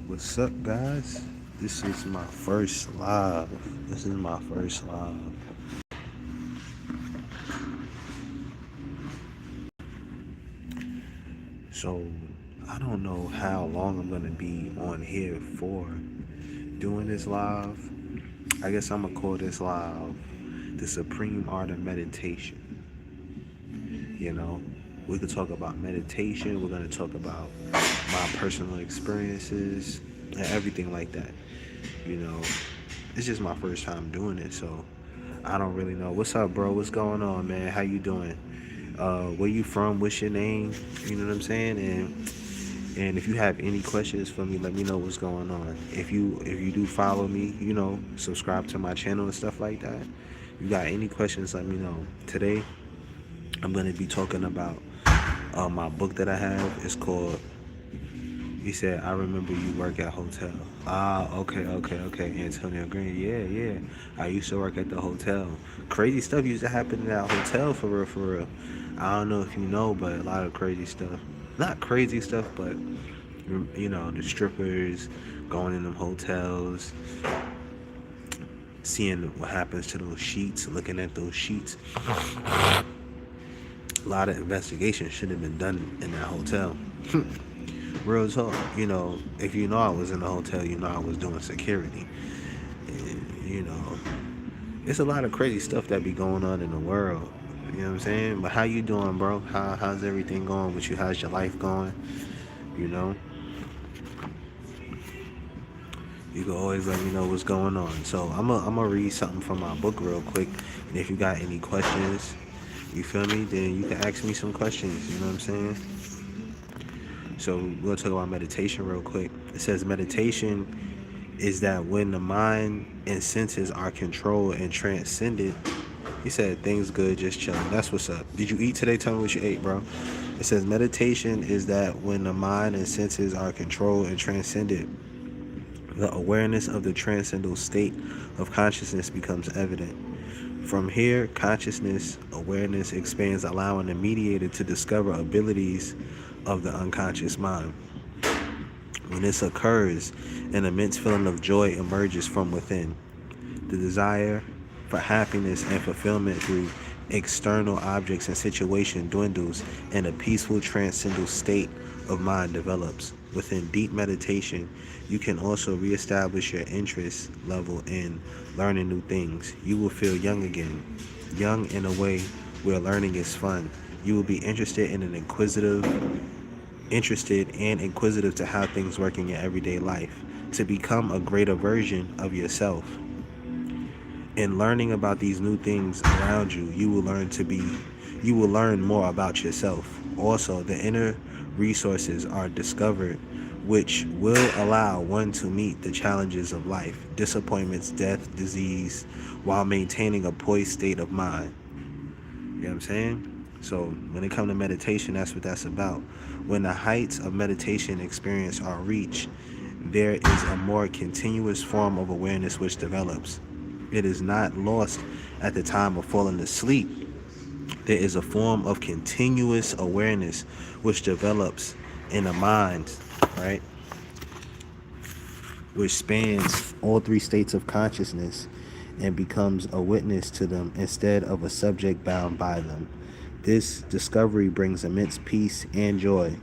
What's up, guys? This is my first live. This is my first live. So, I don't know how long I'm gonna be on here for doing this live. I guess I'm gonna call this live the Supreme Art of Meditation. You know, we could talk about meditation, we're gonna talk about my personal experiences and everything like that. You know, it's just my first time doing it, so I don't really know. What's up, bro? What's going on, man? How you doing? Where you from? What's your name? You know what I'm saying? And if you have any questions for me, let me know what's going on. If you do follow me, subscribe to my channel and stuff like that. You got any questions, let me know. Today, I'm gonna be talking about my book that I have. It's called. He said, "I remember you work at hotel." Ah, okay. Antonio Green. Yeah. I used to work at the hotel. Crazy stuff used to happen in that hotel, for real, for real. I don't know if you know, but a lot of crazy stuff. Not crazy stuff, but the strippers going in them hotels, seeing what happens to those sheets, looking at those sheets. A lot of investigation should have been done in that hotel. Real talk. If you know I was in the hotel, you know I was doing security. And, it's a lot of crazy stuff that be going on in the world. You know what I'm saying? But how you doing, bro? How's everything going with you? How's your life going? You know? You can always let me know what's going on. So I'm gonna read something from my book real quick. And if you got any questions, you feel me? Then you can ask me some questions. You know what I'm saying? So we'll talk about meditation real quick. It says meditation is that when the mind and senses are controlled and transcended. He said things good, just chilling. That's what's up. Did you eat today? Tell me what you ate, bro. It says meditation is that when the mind and senses are controlled and transcended, the awareness of the transcendental state of consciousness becomes evident. From here, consciousness awareness expands, allowing the mediator to discover abilities of the unconscious mind. When this occurs, an immense feeling of joy emerges from within. The desire for happiness and fulfillment through external objects and situations dwindles, and a peaceful transcendental state of mind develops. Within deep meditation, you can also reestablish your interest level in learning new things. You will feel young again, young in a way where learning is fun. You will be interested and inquisitive to how things work in your everyday life, to become a greater version of yourself. In learning about these new things around you, you will learn more about yourself. Also, the inner resources are discovered which will allow one to meet the challenges of life, disappointments, death, disease, while maintaining a poised state of mind. You know what I'm saying? So when it comes to meditation, that's what that's about. When the heights of meditation experience are reached, there is a more continuous form of awareness which develops. It is not lost at the time of falling asleep. There is a form of continuous awareness which develops in the mind, right? Which spans all three states of consciousness and becomes a witness to them instead of a subject bound by them. This discovery brings immense peace and joy,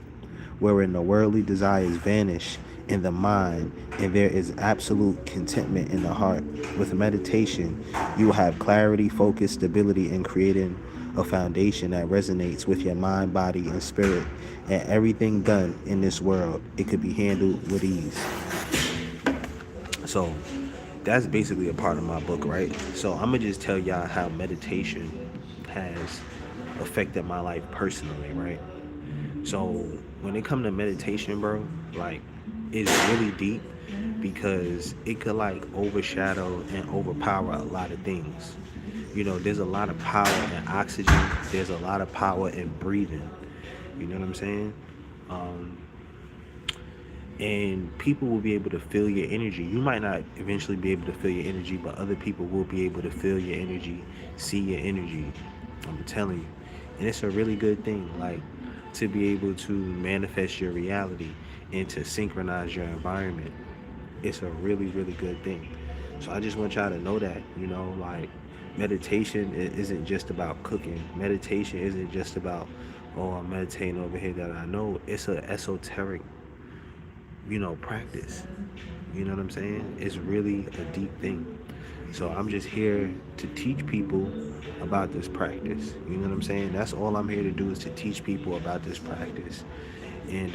wherein the worldly desires vanish in the mind and there is absolute contentment in the heart. With meditation, you will have clarity, focus, stability, and creating a foundation that resonates with your mind, body, and spirit. And everything done in this world, it could be handled with ease. So that's basically a part of my book, right? So I'm gonna just tell y'all how meditation has affected my life personally, right? So when it comes to meditation, bro, like, it's really deep because it could like overshadow and overpower a lot of things. There's a lot of power in oxygen. There's a lot of power in breathing. You know what I'm saying? And people will be able to feel your energy. You might not eventually be able to feel your energy, but other people will be able to feel your energy, see your energy. I'm telling you. And it's a really good thing, like, to be able to manifest your reality. and to synchronize your environment. It's a really, really good thing. So I just want y'all to know that, like meditation isn't just about cooking. Meditation isn't just about, oh, I'm meditating over here that I know. It's a esoteric, practice. You know what I'm saying? It's really a deep thing. So I'm just here to teach people about this practice. You know what I'm saying? That's all I'm here to do, is to teach people about this practice. And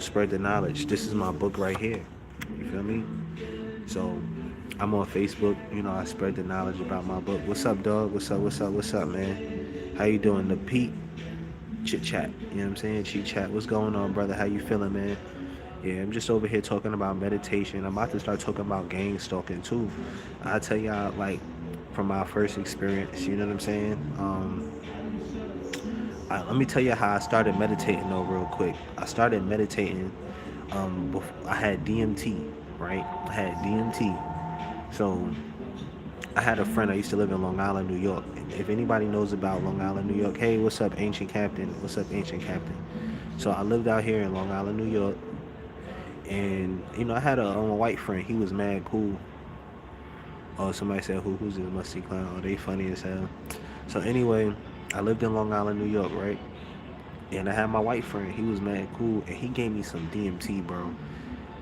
spread the knowledge. This is my book right here. You feel me? So I'm on Facebook. I spread the knowledge about my book. What's up, dog? What's up? What's up? What's up, man? How you doing? The Pete chit chat. You know what I'm saying? Chit chat. What's going on, brother? How you feeling, man? Yeah, I'm just over here talking about meditation. I'm about to start talking about gang stalking too. I tell y'all, like, from my first experience. You know what I'm saying? Let me tell you how I started meditating though, real quick. I started meditating. I had DMT, right? I had DMT. So I had a friend. I used to live in Long Island, New York. If anybody knows about Long Island, New York, hey, what's up, Ancient Captain? What's up, Ancient Captain? So I lived out here in Long Island, New York, and I had a white friend. He was mad cool. Oh, somebody said, who's this musty clown? Oh, they funny as hell. So anyway, I lived in Long Island, New York, right? And I had my white friend. He was mad cool, and he gave me some DMT, bro.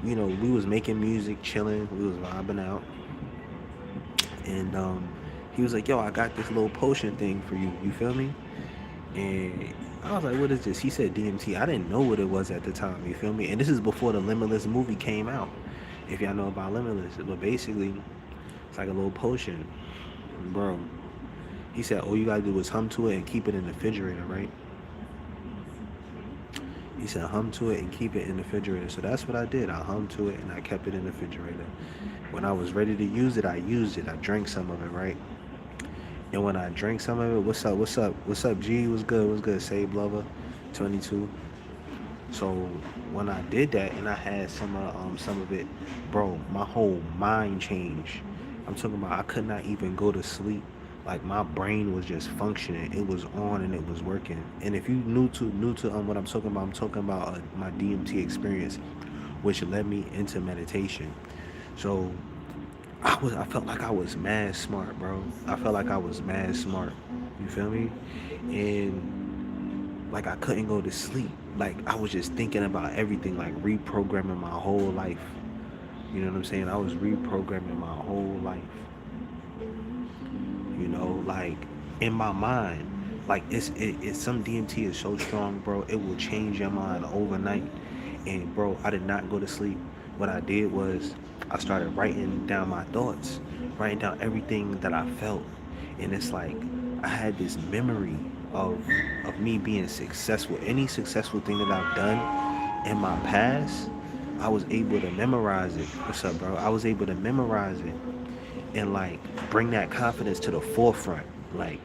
We was making music, chilling. We was vibing out, and he was like, "Yo, I got this little potion thing for you. You feel me?" And I was like, "What is this?" He said DMT. I didn't know what it was at the time. You feel me? And this is before the Limitless movie came out. If y'all know about Limitless, but basically, it's like a little potion, bro. He said, all you gotta do is hum to it and keep it in the refrigerator, right? He said, hum to it and keep it in the refrigerator. So that's what I did. I hummed to it and I kept it in the refrigerator. When I was ready to use it, I used it. I drank some of it, right? And when I drank some of it, what's up, what's up, what's up, G? What's good, what's good, Save Lover, 22. So when I did that and I had some of it, bro, my whole mind changed. I'm talking about I could not even go to sleep. Like my brain was just functioning. It was on and it was working. And if you new to what I'm talking about my DMT experience, which led me into meditation. So I felt like I was mad smart, bro. I felt like I was mad smart. You feel me? And like I couldn't go to sleep. Like I was just thinking about everything, like reprogramming my whole life. You know what I'm saying? I was reprogramming my whole life. Like in my mind, like it's some DMT is so strong, bro. It will change your mind overnight. And bro, I did not go to sleep. What I did was I started writing down my thoughts, writing down everything that I felt. And it's like I had this memory of me being successful. Any successful thing that I've done in my past, I was able to memorize it. What's up, bro? I was able to memorize it and like bring that confidence to the forefront. Like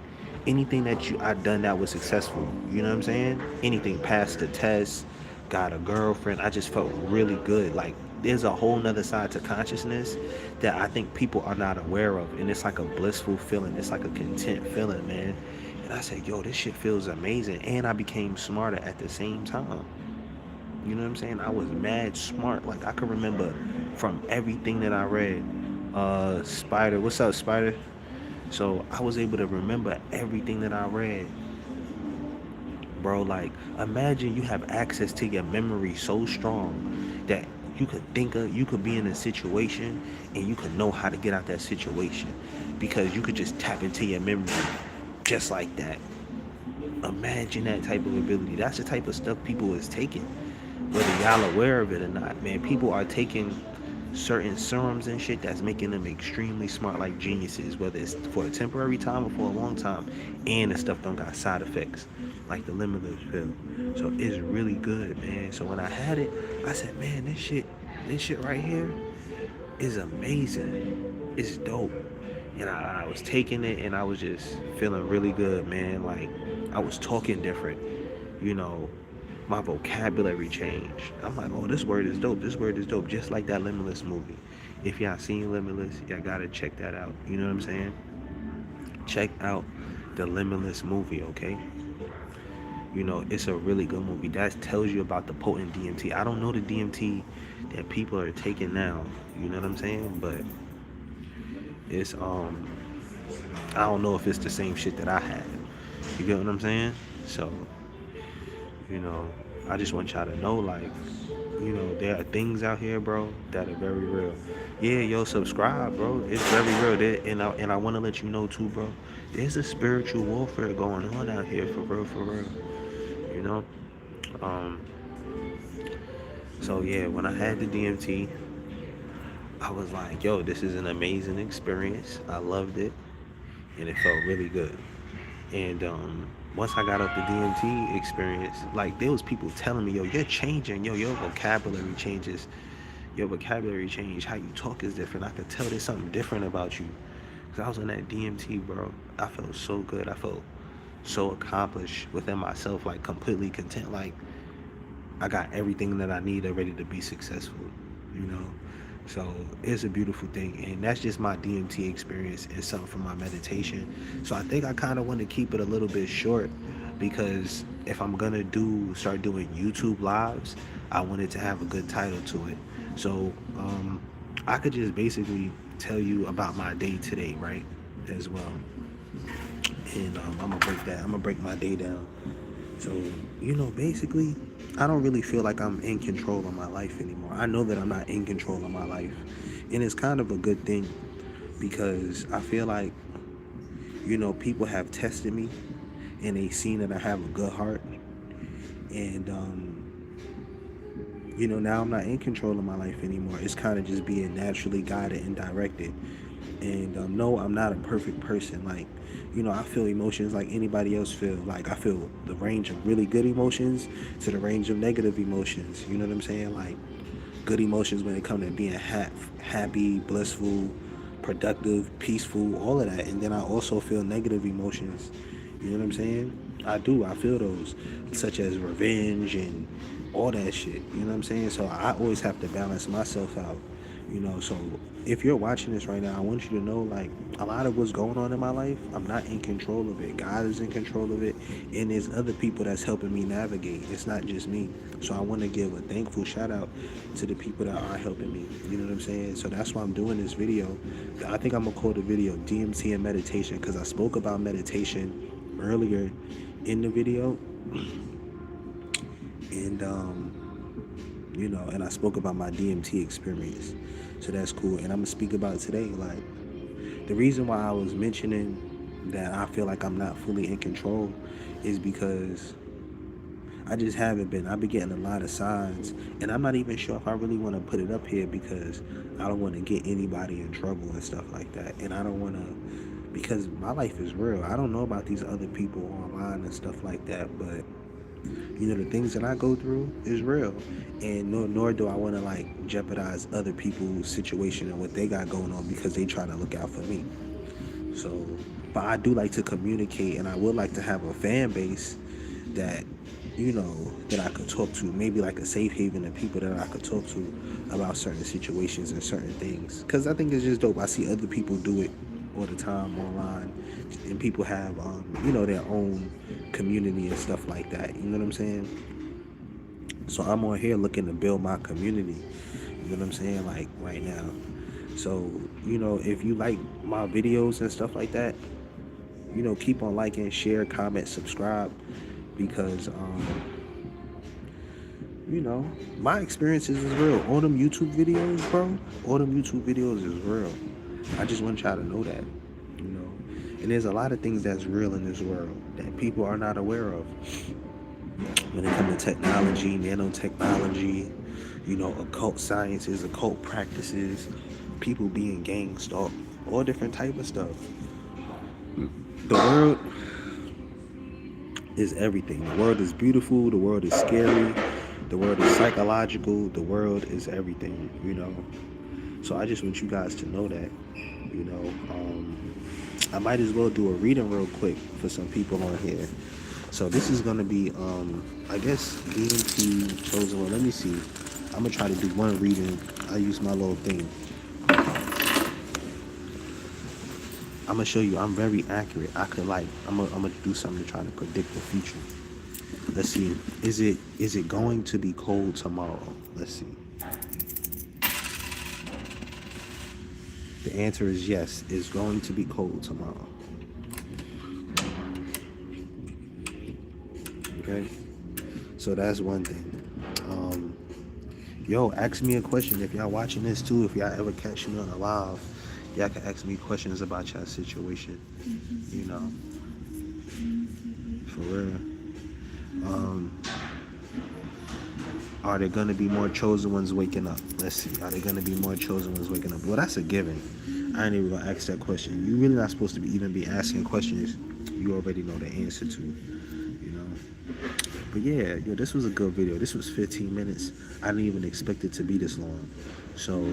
anything that I done that was successful, you know what I'm saying? Anything, passed the test, got a girlfriend, I just felt really good. Like there's a whole nother side to consciousness that I think people are not aware of, and it's like a blissful feeling. It's like a content feeling, man. And I said, yo, this shit feels amazing. And I became smarter at the same time. You know what I'm saying? I was mad smart. Like I could remember from everything that I read. Spider, what's up, Spider? So I was able to remember everything that I read, bro. Like imagine you have access to your memory so strong that you could be in a situation and you could know how to get out that situation because you could just tap into your memory just like that. Imagine that type of ability. That's the type of stuff people is taking, whether y'all aware of it or not, man. People are taking certain serums and shit that's making them extremely smart, like geniuses, whether it's for a temporary time or for a long time, and the stuff don't got side effects like the limitless pill. So it's really good, man. So when I had it, I said, man, this shit right here is amazing. It's dope. And I was taking it and I was just feeling really good, man. Like I was talking different, you know my vocabulary changed. I'm like, oh, this word is dope. This word is dope. Just like that Limitless movie. If y'all seen Limitless, y'all gotta check that out. You know what I'm saying? Check out the Limitless movie, okay? You know, it's a really good movie. That tells you about the potent DMT. I don't know the DMT that people are taking now. You know what I'm saying? But it's I don't know if it's the same shit that I had. You get what I'm saying? So, you know, I just want y'all to know, like, you know, there are things out here, bro, that are very real. Yeah, yo, subscribe, bro. It's very real. And I want to let you know too, bro. There's a spiritual warfare going on out here, for real, for real. You know. Um. So yeah, when I had the DMT, I was like, yo, this is an amazing experience. I loved it, and it felt really good. And once I got off the DMT experience, like there was people telling me, yo, you're changing, yo, your vocabulary changes, your vocabulary change, how you talk is different. I could tell there's something different about you. Cause I was on that DMT, bro. I felt so good. I felt so accomplished within myself, like completely content. Like I got everything that I need already to be successful, you know. So it's a beautiful thing, and that's just my DMT experience and something from my meditation. So I think I kind of want to keep it a little bit short because if I'm gonna start doing YouTube lives, I wanted to have a good title to it. So I could just basically tell you about my day today, right? As well, and I'm gonna break that. I'm gonna break my day down. So, you know, basically, I don't really feel like I'm in control of my life anymore. I know that I'm not in control of my life. And it's kind of a good thing because I feel like, you know, people have tested me and they seen that I have a good heart. And, you know, now I'm not in control of my life anymore. It's kind of just being naturally guided and directed. And no, I'm not a perfect person. Like, you know, I feel emotions like anybody else feel. Like I feel the range of really good emotions to the range of negative emotions. You know what I'm saying? Like good emotions when it comes to being happy, blissful, productive, peaceful, all of that. And then I also feel negative emotions. You know what I'm saying? I do. I feel those, such as revenge and all that shit. You know what I'm saying? So I always have to balance myself out. You know, so if you're watching this right now, I want you to know, like, a lot of what's going on in my life, I'm not in control of it. God is in control of it, and there's other people that's helping me navigate. It's not just me. So I want to give a thankful shout out to the people that are helping me. You know what I'm saying? So that's why I'm doing this video. I think I'm gonna call the video DMT and meditation because I spoke about meditation earlier in the video, and you know, and I spoke about my DMT experience. So that's cool. And I'm gonna speak about it today. Like the reason why I was mentioning that I feel like I'm not fully in control is because I just haven't been. I've been getting a lot of signs, and I'm not even sure if I really want to put it up here because I don't want to get anybody in trouble and stuff like that. And I don't want to, because my life is real. I don't know about these other people online and stuff like that, but you know, the things that I go through is real, and nor do I want to like jeopardize other people's situation and what they got going on because they trying to look out for me. So, but I do like to communicate, and I would like to have a fan base that, you know, that I could talk to, maybe like a safe haven of people that I could talk to about certain situations and certain things. Because I think it's just dope. I see other people do it all the time online, and people have, you know, their own community and stuff like that. You know what I'm saying? So I'm on here looking to build my community. You know what I'm saying? Like right now. So, you know, if you like my videos and stuff like that, you know, keep on liking, share, comment, subscribe, because you know, my experiences is real. All them YouTube videos, bro, all them YouTube videos is real. I just want y'all to know that, you know. And there's a lot of things that's real in this world that people are not aware of. When it comes to technology, nanotechnology, you know, occult sciences, occult practices, people being gang stalked, all different type of stuff. The world is everything. The world is beautiful. The world is scary. The world is psychological. The world is everything, you know. So I just want you guys to know that, you know. I might as well do a reading real quick for some people on here. So this is going to be, I guess, DMT chosen one. Let me see. I'm going to try to do one reading. I use my little thing. I'm going to show you I'm very accurate. I could like, I'm gonna do something to try to predict the future. Let's see. Is it going to be cold tomorrow? Let's see. The answer is yes. It's going to be cold tomorrow. Okay. So that's one thing. Yo, ask me a question if y'all watching this too. If y'all ever catch me on a live, y'all can ask me questions about y'all situation. You know, for real. Are there gonna be more chosen ones waking up? Let's see. Are there gonna be more chosen ones waking up? Well, that's a given. I ain't even gonna ask that question. You really not supposed to be even be asking questions you already know the answer to. You know. But yeah, yo, this was a good video. This was 15 minutes. I didn't even expect it to be this long. So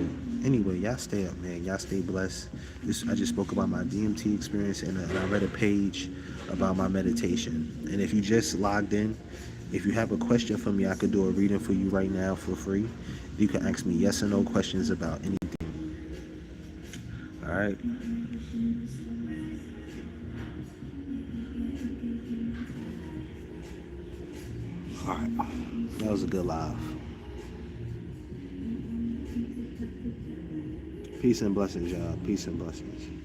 anyway, y'all stay up, man. Y'all stay blessed. I just spoke about my DMT experience, and I read a page about my meditation. And if you just logged in, if you have a question for me, I could do a reading for you right now for free. You can ask me yes or no questions about anything. All right. All right. That was a good live. Peace and blessings, y'all. Peace and blessings.